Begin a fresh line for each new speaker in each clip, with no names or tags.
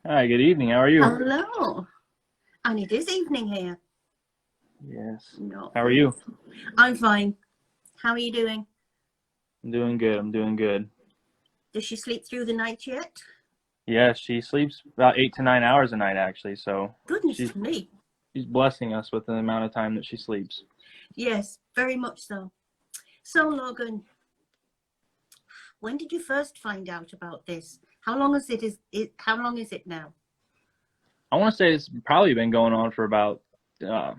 Hi, good evening. How are you?
Hello. And it is evening here.
Yes.
Not
How are
for
you?
I'm fine. How are you doing?
I'm doing good. I'm doing good.
Does she sleep through the night yet?
Yeah, she sleeps about 8 to 9 hours a night actually, so she's
Goodness me.
she's blessing us with the amount of time that she sleeps.
Yes, very much so. So, Logan, when did you first find out about this? How long how long is it now?
I want to say it's probably been going on for about uh,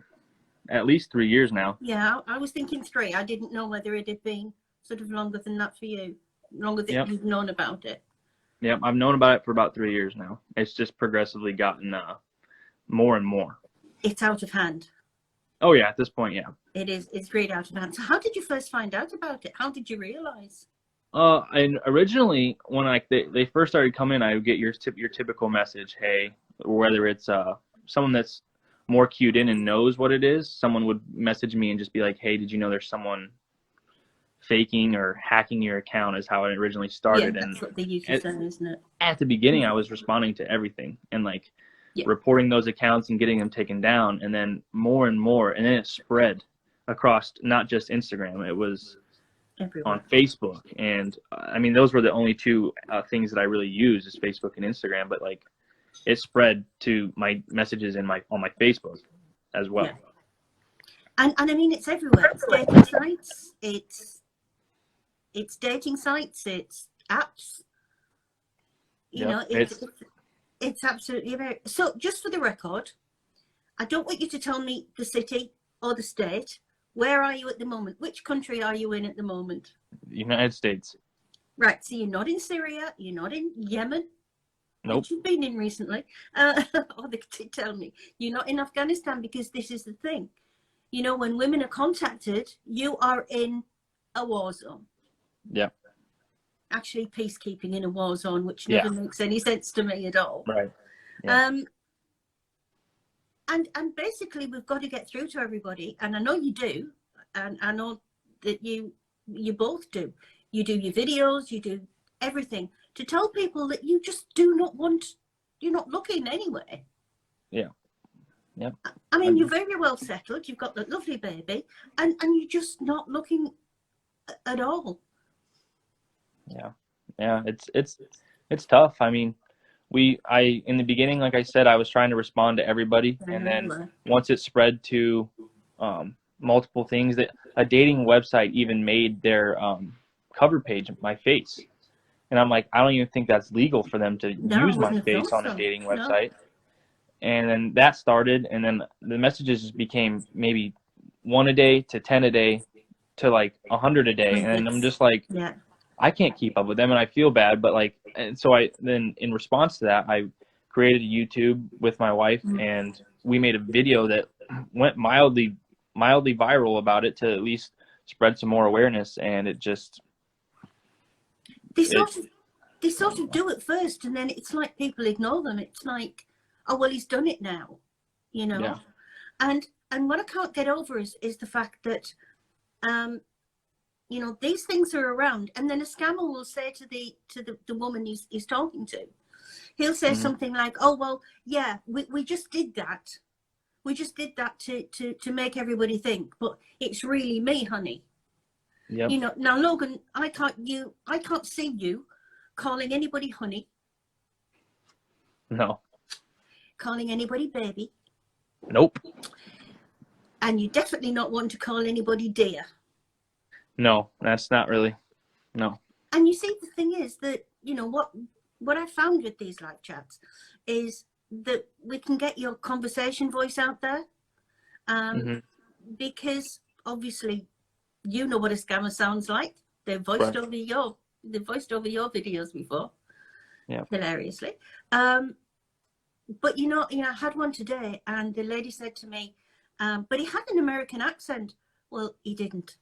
at least 3 years now.
Yeah, I was thinking three. I didn't know whether it had been sort of longer than that for you, longer that
Yep.
you've known about it.
Yep. I've known about it for about 3 years now. It's just progressively gotten more and more.
It's out of hand.
Oh yeah, at this point, yeah.
It's really out of hand. So how did you first find out about it? How did you realize?
And originally when like they first started coming, I would get your typical message, hey, whether it's someone that's more cued in and knows what it is, someone would message me and just be like, hey, did you know there's someone faking or hacking your account? Is how it originally
Yeah,
started. And
that's what they used to
at,
say, isn't it?
at the beginning, I was responding to everything and like
Yeah,
reporting those accounts and getting them taken down, and then more and more, and then it spread across not just Instagram. It was on
everywhere.
Facebook, and I mean those were the only two things that I really use is Facebook and Instagram. But like it spread to my messages in my on my Facebook as
Yeah,
well.
and I mean it's everywhere. It's dating sites. It's dating sites. It's apps. You
Yep,
know,
it's
it's absolutely very. So just for the record, I don't want you to tell me the city or the state. Where are you at the moment? Which country are you in at the moment?
the United States.
Right. So you're not in Syria. You're not in Yemen,
Nope.
which you've been in recently. Or they did tell me you're not in Afghanistan because this is the thing. You know, when women are contacted, you are in a war zone.
Yep.
Actually, peacekeeping in a war zone, which
Yeah.
never makes any sense to me at all.
Right. Yeah.
Um, and basically, we've got to get through to everybody, and I know you do, and I know that you both do. You do your videos, you do everything to tell people that you just do not want. You're not looking anyway.
Yeah. Yep.
I mean, you're
Um,
very well settled. You've got that lovely baby, and you're just not looking at all.
yeah. Yeah. It's tough. I mean, I in the beginning, like I said, I was trying to respond to everybody, and then once it spread to multiple things, that a dating website even made their cover page my face, and I'm like, I don't even think that's legal for them to
No, I
use my
wouldn't have
face
thought
on a
so.
dating
No.
website. And then that started, and then the messages just became maybe one a day to 10 a day to like 100 a day, and I'm
Hundreds.
just like,
Yeah.
I can't keep up with them, and I feel bad. But like, and so I then in response to that, I created a YouTube with my wife, and we made a video that went mildly viral about it to at least spread some more awareness. And it just
They
it
sort of they sort of do it first, and then it's like people ignore them. It's like, oh well, he's done it now, you know.
yeah.
And what I can't get over is the fact that um, you know, these things are around, and then a scammer will say to the woman he's talking to, he'll say
Hmm.
something like, oh well, yeah, we just did that. We just did that to make everybody think, but it's really me, honey.
Yep.
You know, now Logan, I can't see you calling anybody honey,
No.
calling anybody baby,
Nope.
and you definitely not want to call anybody dear.
No. That's not really. No.
And you see, the thing is that, you know, what I found with these live chats is that we can get your conversation voice out there, um,
Hmm.
because obviously you know what a scammer sounds like. They've voiced
Right.
over your videos before,
Yeah.
hilariously. But I had one today, and the lady said to me, but he had an American accent. Well, he didn't.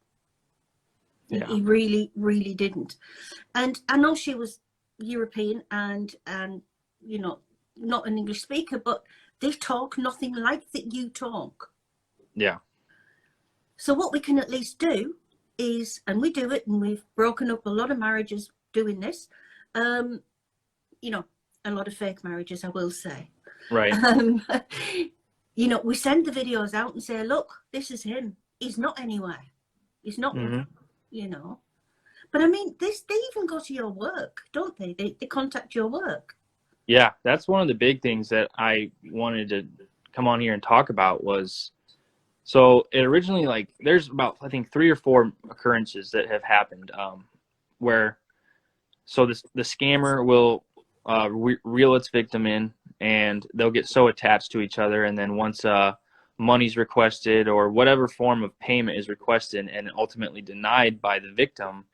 Yeah.
He really, really didn't. And I know she was European and not an English speaker, but they talk nothing like that you talk.
Yeah.
So what we can at least do is, and we do it, and we've broken up a lot of marriages doing this, you know, a lot of fake marriages, I will say.
Right.
You know, we send the videos out and say, look, this is him. He's not anywhere. He's not, you know. But I mean, they even go to your work, don't they? They contact your work.
Yeah, that's one of the big things that I wanted to come on here and talk about was, so it originally, like, there's about, I think, 3 or 4 occurrences that have happened where, so the scammer will reel its victim in, and they'll get so attached to each other, and then once money's requested or whatever form of payment is requested and ultimately denied by the victim,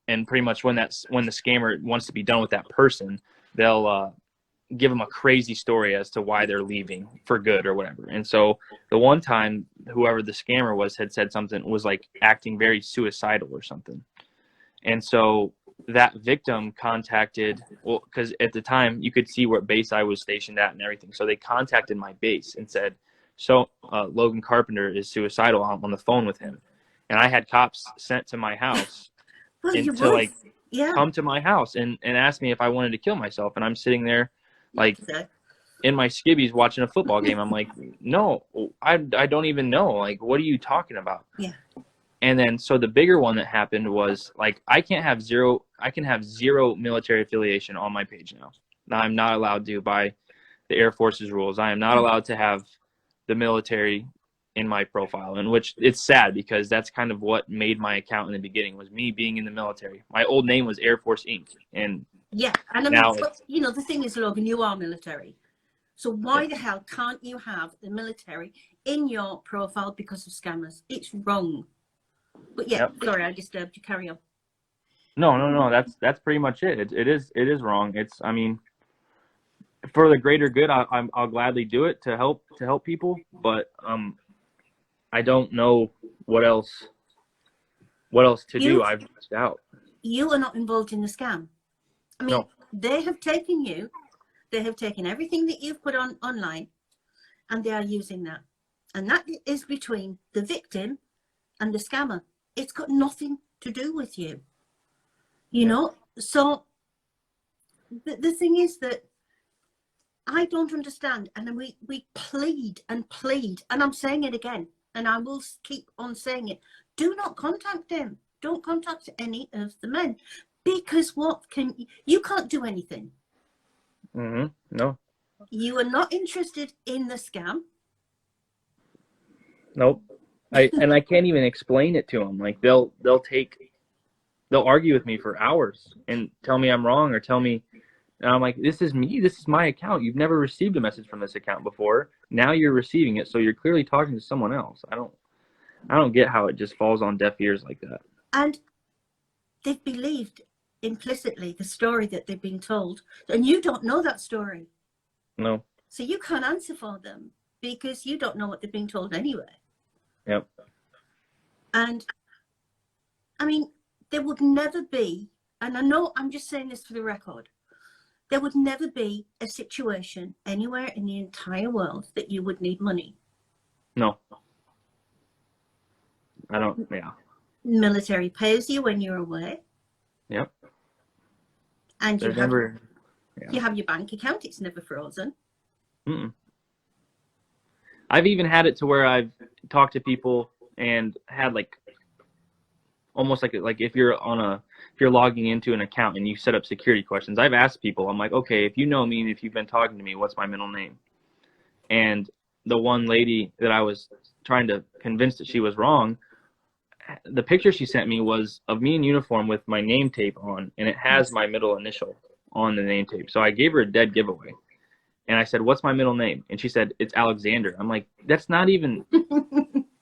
and pretty much when the scammer wants to be done with that person, they'll give them a crazy story as to why they're leaving for good or whatever. And so the one time, whoever the scammer was had said something, was like acting very suicidal or something. And so that victim contacted, well, because at the time you could see what base I was stationed at and everything. So they contacted my base and said, so Logan Carpenter is suicidal. I'm on the phone with him. And I had cops sent to my house to like come to my house and ask me if I wanted to kill myself. And I'm sitting there like in my skivvies watching a football game. I'm like, no, I don't even know. Like, what are you talking about?
Yeah.
And then, so the bigger one that happened was like, I can have zero military affiliation on my page now. Now I'm not allowed to by the Air Force's rules. I am not allowed to have the military in my profile, and which it's sad because that's kind of what made my account in the beginning, was me being in the military. My old name was Air Force Inc. And
yeah, and I mean, you know, the thing is, Logan, you are military. So why the hell can't you have the military in your profile because of scammers? It's wrong. But yeah, sorry, I disturbed you. Carry on.
No. That's pretty much it. It is wrong. It's, I mean, for the greater good, I'll gladly do it to help people. But I don't know what else to do. I've reached out.
You are not involved in the scam. I mean, they have taken you. They have taken everything that you've put online, and they are using that. And that is between the victim and the scammer. It's got nothing to do with you. You know? So the thing is that I don't understand. And then we plead and plead. And I'm saying it again. And I will keep on saying it. Do not contact him. Don't contact any of the men. Because you can't do anything.
No.
You are not interested in the scam.
Nope. I can't even explain it to them. Like they'll argue with me for hours and tell me I'm wrong, or tell me, and I'm like, this is me. This is my account. You've never received a message from this account before. Now you're receiving it, so you're clearly talking to someone else. I don't get how it just falls on deaf ears like that.
And they've believed implicitly the story that they've been told, and you don't know that story.
No.
So you can't answer for them because you don't know what they've been told anyway.
Yep.
And I mean, there would never be, and I know I'm just saying this for the record, there would never be a situation anywhere in the entire world that you would need money.
No. I don't, yeah.
Military pays you when you're away.
Yep.
And you have your bank account. It's never frozen.
I've even had it to where I've talked to people and had like almost like if you're logging into an account and you set up security questions. I've asked people, I'm like, okay, if you know me and if you've been talking to me, what's my middle name? And the one lady that I was trying to convince that she was wrong, the picture she sent me was of me in uniform with my name tape on, and it has my middle initial on the name tape. So I gave her a dead giveaway. And I said, what's my middle name? And she said, it's Alexander. I'm like, that's not even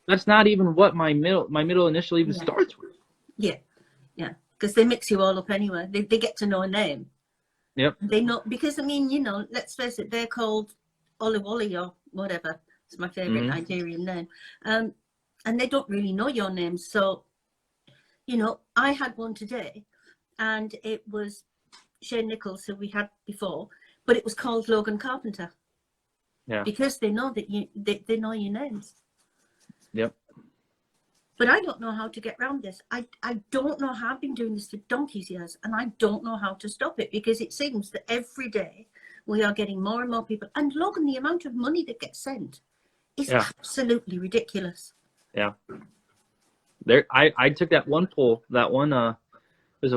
what my middle initial even starts with.
Yeah. Because they mix you all up anyway. They get to know a name.
Yep.
They know, because I mean, you know, let's face it, they're called Oli or whatever. It's my favorite Nigerian name. And they don't really know your name. So, you know, I had one today, and it was Shane Nichols, who we had before, but it was called Logan Carpenter. Yeah. Because they know that they know your names.
Yep.
But I don't know how to get around this. I don't know how. I've been doing this for donkey's years, and I don't know how to stop it, because it seems that every day we are getting more and more people. And Logan, the amount of money that gets sent is absolutely ridiculous.
Yeah. I took that one poll, that one, it was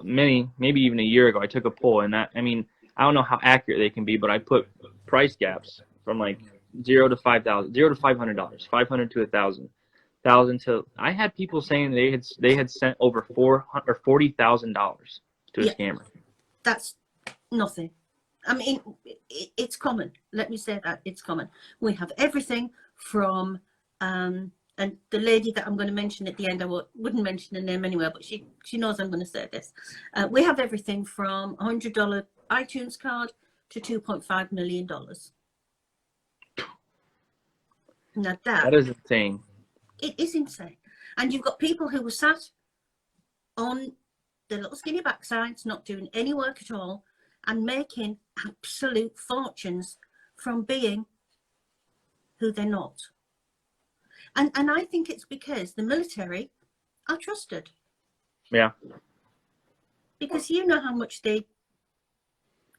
maybe even a year ago. I took a poll, and that, I mean, I don't know how accurate they can be, but I put price gaps from like $0 to $5,000, $0 to $500, 500 to 1,000, 1,000 to. I had people saying they had sent over $40,000 to a scammer.
That's nothing. I mean, it's common. Let me say that it's common. We have everything from, and the lady that I'm going to mention at the end, I wouldn't mention her name anywhere, but she knows I'm going to say this. We have everything from $100 iTunes card to $2.5 million. Now
that is insane.
It is insane. And you've got people who were sat on their little skinny backsides, not doing any work at all, and making absolute fortunes from being who they're not. And I think it's because the military are trusted.
Yeah.
Because you know how much they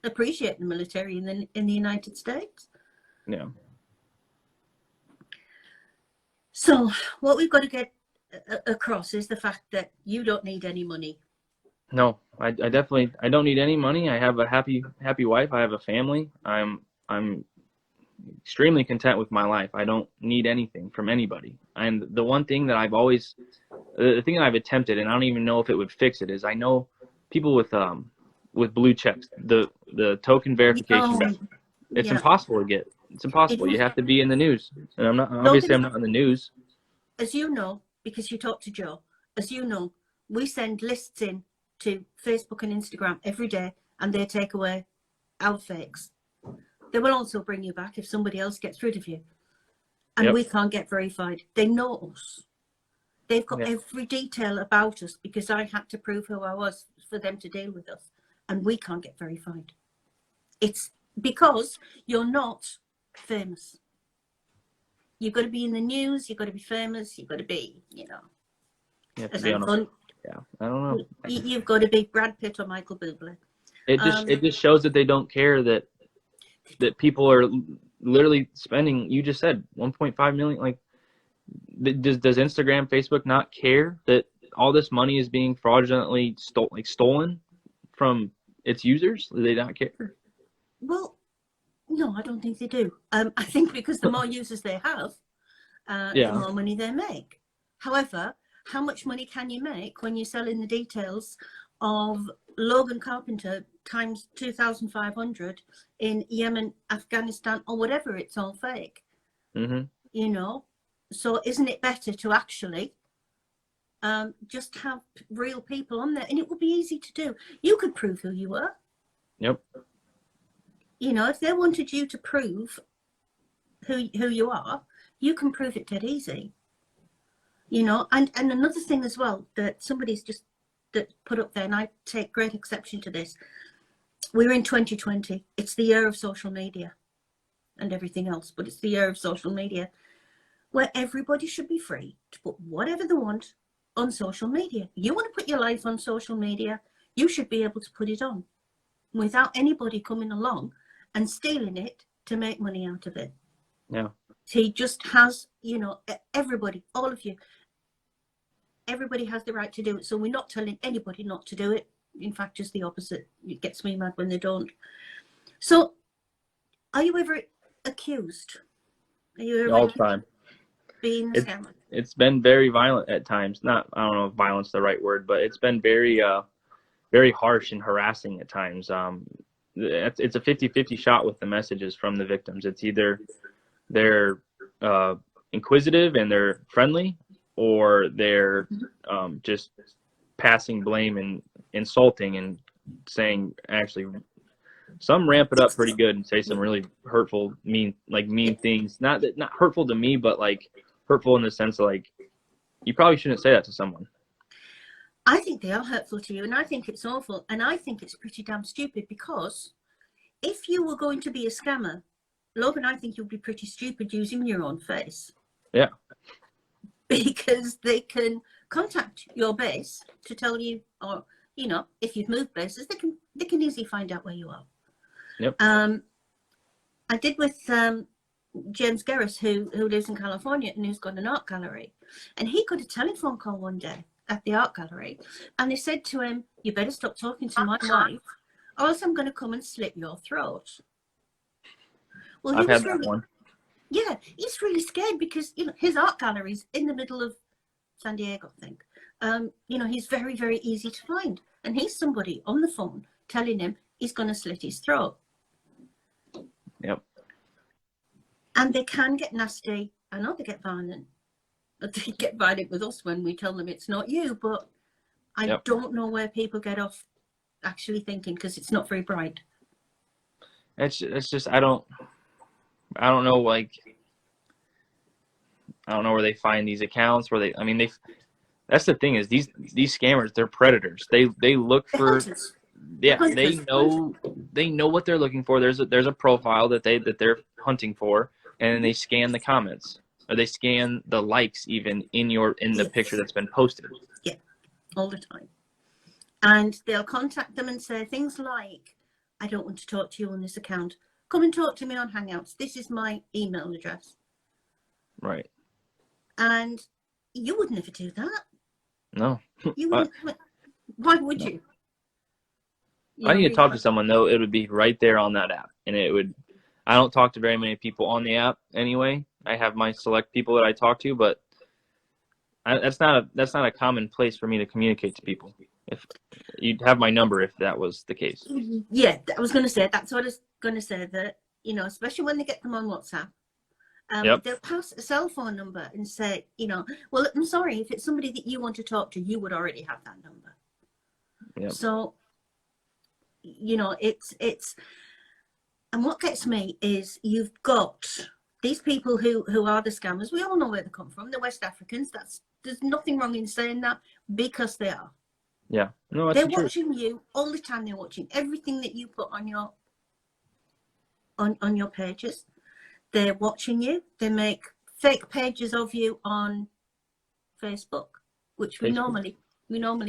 appreciate the military in the United States.
Yeah.
So what we've got to get across is the fact that you don't need any money.
No, I don't need any money. I have a happy wife. I have a family. I'm extremely content with my life. I don't need anything from anybody. And the one thing that the thing that I've attempted, and I don't even know if it would fix it, is I know people with blue checks, the token verification, it's impossible to get. It's impossible. You have to be in the news. And I'm not in the news.
As you know, because you talk to Joe, as you know, we send lists in to Facebook and Instagram every day, and they take away our fakes. They will also bring you back if somebody else gets rid of you. And we can't get verified. They know us. They've got every detail about us, because I had to prove who I was for them to deal with us. And we can't get verified. It's because you're not famous. You've got to be in the news. You've got to be famous. You've got to be,
You have to be on I don't know.
You've got to be Brad Pitt or Michael Bublé.
It just shows that they don't care that people are literally spending. You just said 1.5 million. Like, does Instagram, Facebook not care that all this money is being fraudulently stolen from its users? Do they not care?
Well, no, I don't think they do. I think because the more users they have, the more money they make. However, how much money can you make when you're selling the details of Logan Carpenter times 2,500 in Yemen, Afghanistan, or whatever? It's all fake. Mm-hmm. So isn't it better to actually just have real people on there? And it would be easy to do. You could prove who you were.
Yep.
If they wanted you to prove who you are, you can prove it dead easy. And another thing as well that somebody's just put up there, and I take great exception to this. We're in 2020. It's the year of social media and everything else, but it's the year of social media where everybody should be free to put whatever they want on social media. You want to put your life on social media, you should be able to put it on without anybody coming along and stealing it to make money out of it.
Yeah.
He just has, everybody, all of you, everybody has the right to do it. So we're not telling anybody not to do it. In fact, just the opposite. It gets me mad when they don't. So are you ever accused? Are you ever
all the time
being a scammer? It's
been very violent at times. I don't know if violence is the right word, but it's been very, very harsh and harassing at times. It's a 50-50 shot with the messages from the victims. It's either they're inquisitive and they're friendly, or they're just passing blame and insulting and saying, actually, some ramp it up pretty good and say some really hurtful, mean things. Not hurtful to me, but like hurtful in the sense of like, you probably shouldn't say that to someone.
I think they are hurtful to you, and I think it's awful, and I think it's pretty damn stupid, because if you were going to be a scammer, Logan, I think you'd be pretty stupid using your own face.
Yeah.
because they can contact your base to tell you, or you know, if you've moved bases, they can easily find out where you are.
Yep.
I did with James Garris, who lives in California and who's got an art gallery, and he got a telephone call one day at the art gallery, and they said to him, "You better stop talking to my wife, or else I'm going to come and slit your throat." Well, he
I've had
was
that
really,
one.
yeah, he's really scared because you know his art gallery's in the middle of San Diego, I think. You know, he's very, very easy to find, and he's somebody on the phone telling him he's going to slit his throat.
Yep.
And they can get nasty. I know they get violent. But they get violent with us when we tell them it's not you. But I don't know where people get off actually thinking, because it's not very bright.
It's just I don't know, like, I don't know where they find these accounts, where they, I mean, that's the thing, is these scammers, they're predators. They look for, yeah, they know what they're looking for. There's a profile that they're hunting for, and they scan the comments, or they scan the likes even in the picture that's been posted.
Yeah, all the time. And they'll contact them and say things like, "I don't want to talk to you on this account. Come and talk to me on Hangouts. This is my email address."
Right.
And you would never do that.
No.
You wouldn't. Why would you?
If I need to talk to someone, though, it would be right there on that app. And it would, I don't talk to very many people on the app anyway. I have my select people that I talk to, but that's not a common place for me to communicate to people. If you'd have my number, if that was the case.
Yeah, I was going to say, that's what I was going to say, that, you know, especially when they get them on WhatsApp, they'll pass a cell phone number and say, you know, well, I'm sorry, if it's somebody that you want to talk to, you would already have that number. Yep. So, you know, it's, and what gets me is you've got these people who are the scammers. We all know where they come from. They're West Africans. There's nothing wrong in saying that, because they are.
Yeah. No, that's
they're watching you all the time. They're watching everything that you put on your on your pages. They're watching you. They make fake pages of you on Facebook, which we normally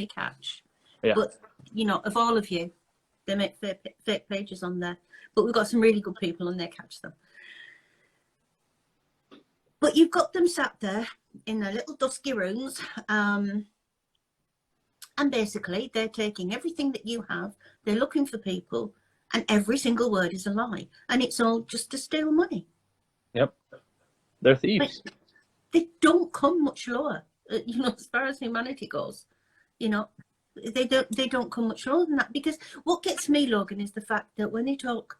catch. Yeah. But you know, of all of you, they make fake pages on there. But we've got some really good people on there, catch them. But you've got them sat there in their little dusky rooms, and basically they're taking everything that you have. They're looking for people, and every single word is a lie, and it's all just to steal money.
Yep, they're thieves.
But they don't come much lower, you know, as far as humanity goes. You know, they don't come much lower than that, because what gets me, Logan, is the fact that when they talk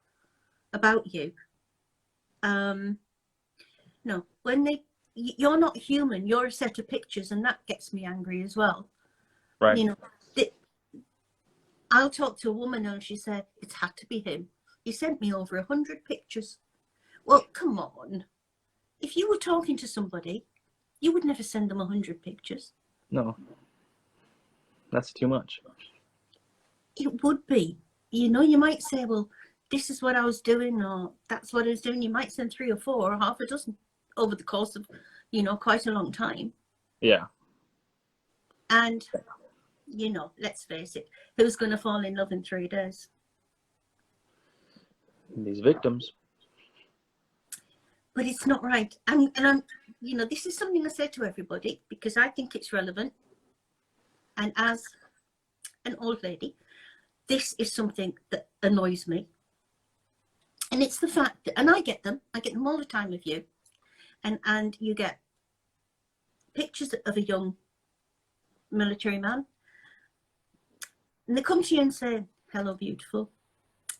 about you, no, when you're not human, you're a set of pictures, and that gets me angry as well.
Right.
You know, I'll talk to a woman and she said, it had to be him. He sent me over 100 pictures. Well, come on. If you were talking to somebody, you would never send them 100 pictures.
No. That's too much.
It would be. You know, you might say, well, this is what I was doing, or that's what I was doing. You might send 3 or 4 or half a dozen over the course of, you know, quite a long time.
Yeah.
And, you know, let's face it, who's going to fall in love in 3 days?
These victims.
But it's not right. And I'm, you know, this is something I say to everybody because I think it's relevant. And as an old lady, this is something that annoys me. And it's the fact that, and I get them all the time with you. And you get pictures of a young military man. And they come to you and say, hello, beautiful.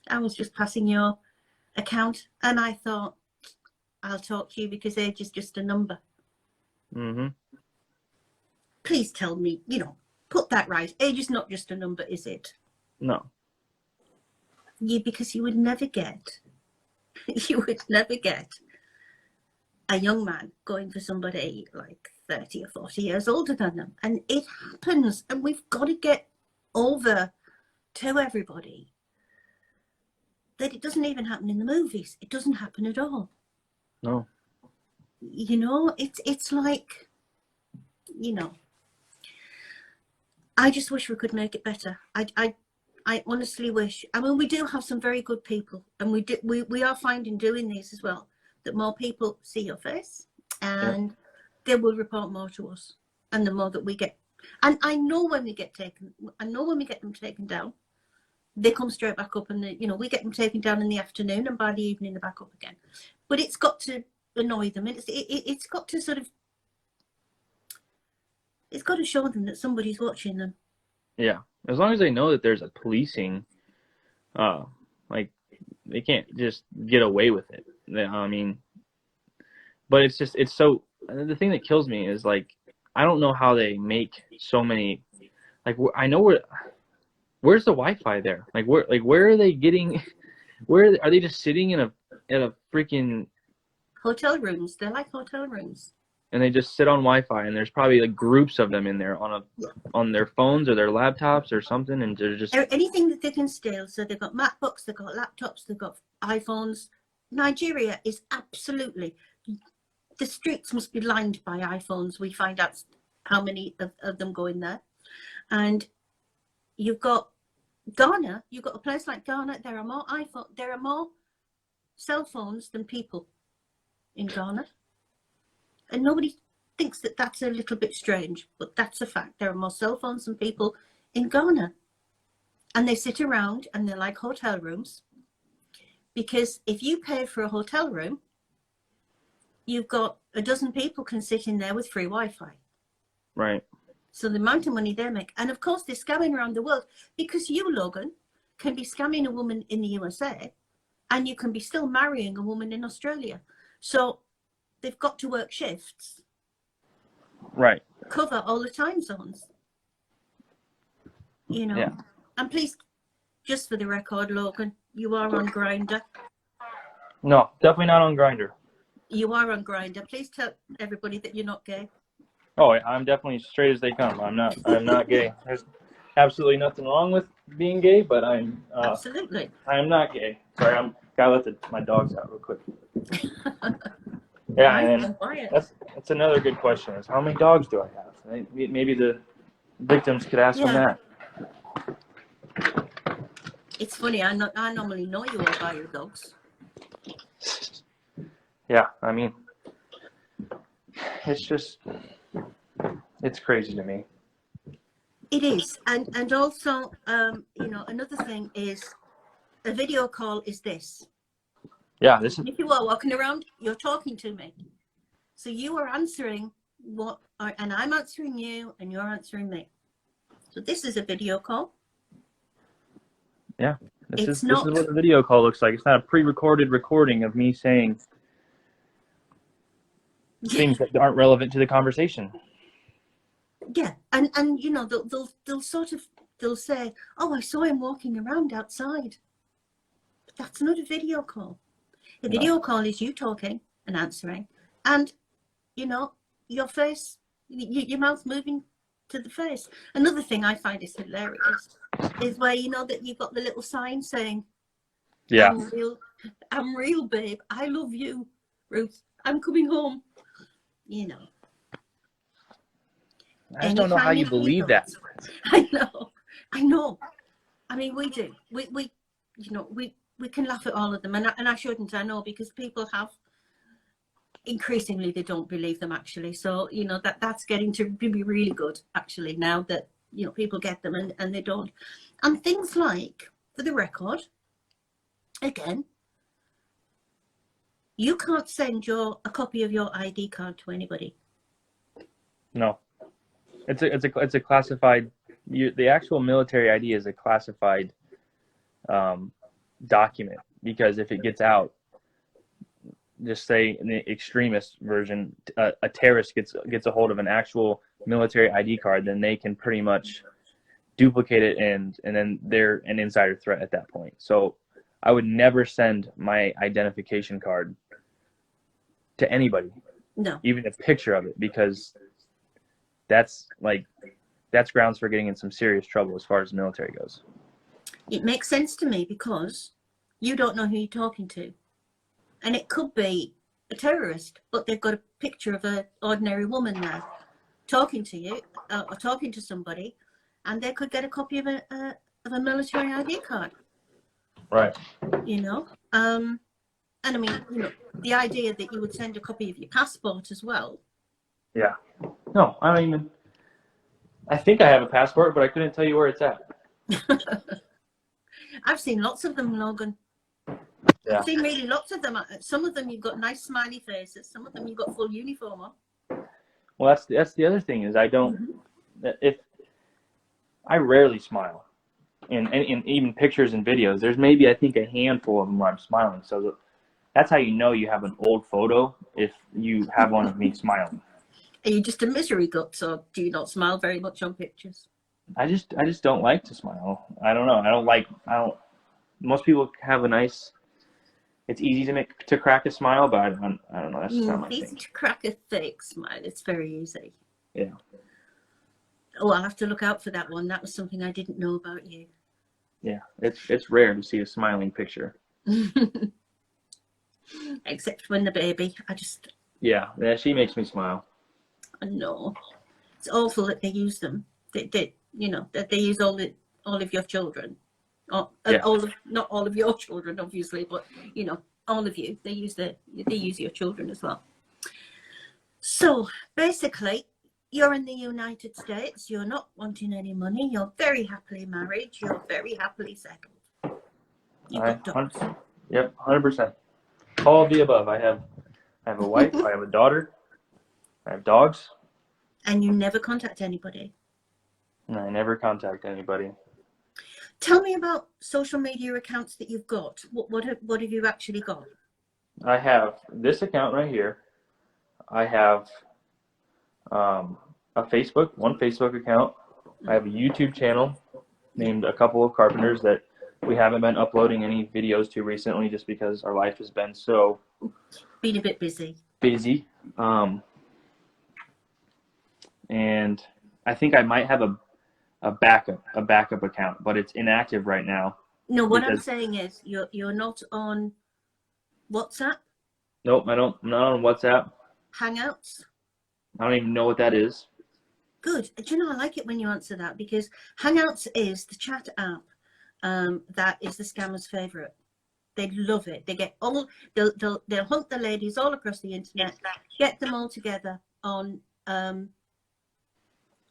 I was just passing your account. And I thought, I'll talk to you because age is just a number.
Mm-hmm.
Please tell me, you know, put that right. Age is not just a number, is it?
No.
Because you would never get a young man going for somebody like 30 or 40 years older than them. And it happens. And we've got to get over to everybody that it doesn't even happen in the movies. It doesn't happen at all.
No.
You know, it's like, you know, I just wish we could make it better. I honestly wish. I mean, we do have some very good people, and we are finding doing these as well that more people see your face, and they will report more to us. And the more that we get, and I know when we get them taken down, they come straight back up, and you know, we get them taken down in the afternoon, and by the evening they're back up again. But it's got to annoy them. It's got to sort of, it's got to show them that somebody's watching them.
Yeah, as long as they know that there's a policing, like they can't just get away with it. I mean, but it's so. The thing that kills me is like I don't know how they make so many. Like I know where's the Wi-Fi there? Like where are they getting? Where are they just sitting in a freaking
hotel rooms? They're like hotel rooms.
And they just sit on Wi-Fi, and there's probably like groups of them in there on their phones or their laptops or something, and they're just
anything that they can steal. So they've got MacBooks, they've got laptops, they've got iPhones. Nigeria is absolutely, the streets must be lined by iPhones. We find out how many of them go in there, and you've got Ghana. You've got a place like Ghana. There are more cell phones than people in Ghana. And nobody thinks that that's a little bit strange, but that's a fact. There are more cell phones than people in Ghana. And they sit around and they're like hotel rooms. Because if you pay for a hotel room, you've got a dozen people can sit in there with free Wi-Fi.
Right.
So the amount of money they make. And of course, they're scamming around the world. Because you, Logan, can be scamming a woman in the USA and you can be still marrying a woman in Australia. So they've got to work shifts.
Right.
Cover all the time zones. You know.
Yeah.
And please, just for the record, Logan, you are on Grindr.
No, definitely not on Grindr.
You are on Grindr. Please tell everybody that you're not gay.
Oh, I'm definitely straight as they come. I'm not gay. There's absolutely nothing wrong with being gay, but
absolutely.
I am not gay. Sorry, gotta let my dogs out real quick. Yeah, and that's another good question. Is how many dogs do I have? Maybe the victims could ask them that.
It's funny. I normally know you all by your dogs.
Yeah, I mean, it's crazy to me.
It is, and also, you know, another thing is a video call is this.
Yeah, this is.
If you are walking around, you're talking to me. So you are answering and I'm answering you, and you're answering me. So this is a video call.
Yeah, this is what the video call looks like. It's not a pre-recorded recording of me saying things that aren't relevant to the conversation.
Yeah, and you know they'll say, "Oh, I saw him walking around outside." But that's not a video call. A video call is you talking and answering, and you know your face, your mouth moving to the face. Another thing I find is hilarious is where you know that you've got the little sign saying,
"Yeah,
I'm real, babe. I love you, Ruth. I'm coming home." You know.
I just don't know how you believe that.
I know. I mean, we do. We you know, we can laugh at all of them, and I shouldn't. I know, because people have increasingly they don't believe them actually. So you know that's getting to be really good actually now that you know people get them and they don't. And things like, for the record, again, you can't send a copy of your ID card to anybody.
No. It's a classified. The actual military ID is a classified document, because if it gets out, just say in the extremist version, a terrorist gets a hold of an actual military ID card, then they can pretty much duplicate it, and then they're an insider threat at that point. So I would never send my identification card to anybody.
No.
Even a picture of it, because that's grounds for getting in some serious trouble as far as the military goes.
It makes sense to me, because you don't know who you're talking to. And it could be a terrorist, but they've got a picture of an ordinary woman there. talking to you or talking to somebody, and they could get a copy of a military ID card.
Right.
You know, and I mean, you know, the idea that you would send a copy of your passport as well.
Yeah. No, I don't even. I think I have a passport, but I couldn't tell you where it's at.
I've seen lots of them, Logan.
Yeah.
I've seen really lots of them. Some of them you've got nice smiley faces. Some of them you've got full uniform on.
Well, that's the other thing is I don't. If I rarely smile, in even pictures and videos, there's maybe I think a handful of them where I'm smiling. So that's how you know you have an old photo if you have one of me smiling.
Are you just a misery gut, or do you not smile very much on pictures?
I just don't like to smile. I don't know. I don't. Most people have a nice. It's easy to crack a smile, but I don't know. That's just not my
Easy
thing.
to crack a fake smile. It's very easy.
Yeah.
Oh, I'll have to look out for that one. That was something I didn't know about you.
Yeah. It's rare to see a smiling picture.
Except when the baby.
Yeah. She makes me smile.
I know. It's awful that they use them. They you know, that they use all of your children.
Yeah.
Not all of your children, obviously, but you know, all of you. They use your children as well. So basically, you're in the United States. You're not wanting any money. You're very happily married. You're very happily settled. You've got dogs.
Yep, 100%. All of the above. I have a wife. I have a daughter. I have dogs.
And you never contact anybody.
And I never contact anybody.
Tell me about social media accounts that you've got. What have you actually got?
I have this account right here. I have one Facebook account. I have a YouTube channel named A Couple of Carpenters that we haven't been uploading any videos to recently just because our life has been so
been a bit busy.
And I think I might have a backup account, but it's inactive right now.
No, what I'm saying is you're not on WhatsApp?
Nope, I'm not on WhatsApp.
Hangouts?
I don't even know what that is.
Good. Do you know, I like it when you answer that, because Hangouts is the chat app that is the scammers' favourite. They love it. They get they'll hunt the ladies all across the internet, get them all together on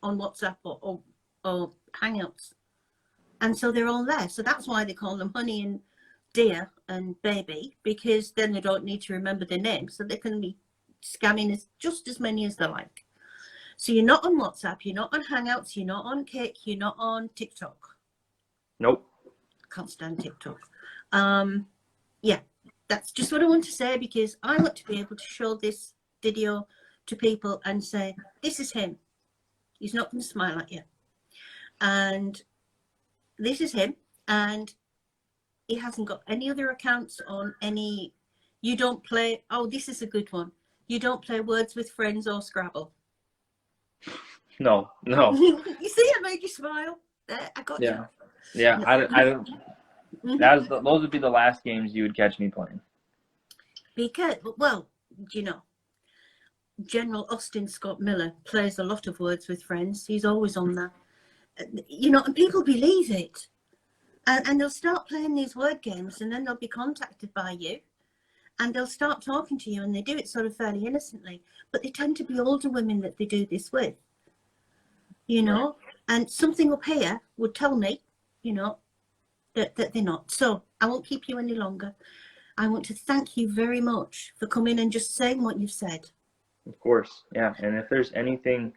WhatsApp or Hangouts, and so they're all there. So that's why they call them Honey and Dear and Baby, because then they don't need to remember their names, so they can be scamming just as many as they like. So you're not on WhatsApp, you're not on Hangouts, you're not on Kick, you're not on TikTok.
Nope.
Can't stand TikTok. Yeah, that's just what I want to say, because I want to be able to show this video to people and say, this is him. He's not going to smile at you. And this is him. And he hasn't got any other accounts on any. You don't play. Oh, this is a good one. You don't play Words with Friends or Scrabble.
No.
You see, I made you smile. There, I got you.
Yeah. No. I don't. Those would be the last games you would catch me playing.
Because, well, you know, General Austin Scott Miller plays a lot of Words with Friends. He's always on there. You know, and people believe it. And they'll start playing these word games, and then they'll be contacted by you, and they'll start talking to you, and they do it sort of fairly innocently. But they tend to be older women that they do this with, you know. And something up here would tell me, you know, that they're not. So I won't keep you any longer. I want to thank you very much for coming and just saying what you've said.
Of course, yeah. And if there's anything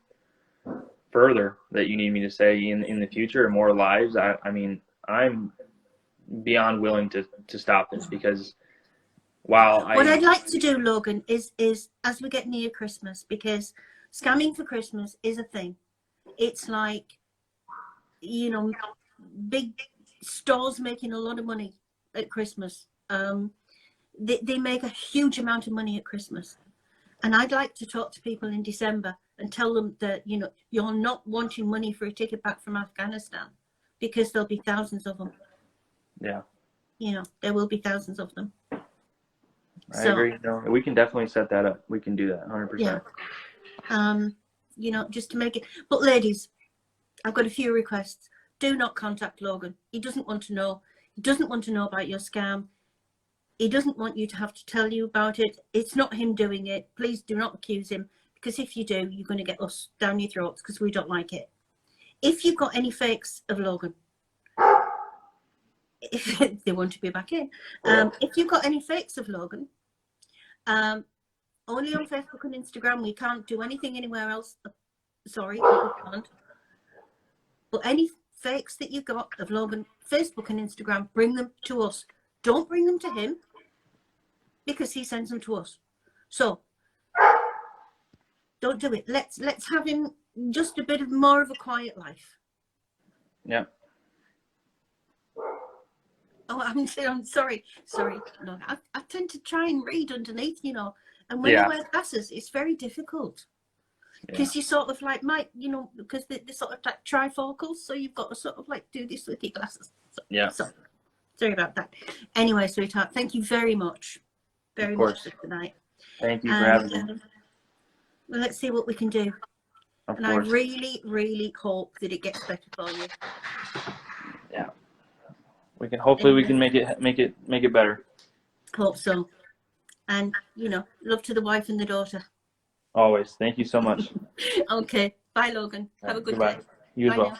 further that you need me to say in the future, or more lives, I mean, I'm beyond willing to stop this, because what
I'd like to do, Logan, is as we get near Christmas, because scamming for Christmas is a thing. It's like, you know, big stores making a lot of money at Christmas. They make a huge amount of money at Christmas. And I'd like to talk to people in December and tell them that, you know, you're not wanting money for a ticket back from Afghanistan, because there'll be thousands of them.
Yeah.
You know, there will be thousands of them.
I agree. No, we can definitely set that up. We can do that 100%.
Yeah. you know, just to make it. But ladies, I've got a few requests. Do not contact Logan. He doesn't want to know. He doesn't want to know about your scam. He doesn't want you to have to tell you about it. It's not him doing it. Please do not accuse him, because if you do, you're going to get us down your throats, because we don't like it. If you've got any fakes of Logan, if they want to be back in, if you've got any fakes of Logan, only on Facebook and Instagram. We can't do anything anywhere else. Sorry, we can't. But any fakes that you've got of Logan, Facebook and Instagram, bring them to us. Don't bring them to him, because he sends them to us. So don't do it. Let's have him just a bit of more of a quiet life.
Yeah.
Oh, I'm sorry. No, I tend to try and read underneath, you know. And when I wear glasses, it's very difficult. Because you sort of like might, you know, because they're sort of like trifocals, so you've got to sort of like do this with your glasses. So sorry about that. Anyway, sweetheart, thank you very much. Very much for tonight.
Thank you for having me.
Well, let's see what we can do.
Of
and
course.
I really, really hope that it gets better for you.
Yeah. We can hopefully we can make it better.
Hope so. And you know, love to the wife and the daughter.
Always. Thank you so much.
Okay. Bye, Logan. Have a good day.
You as well.
Now.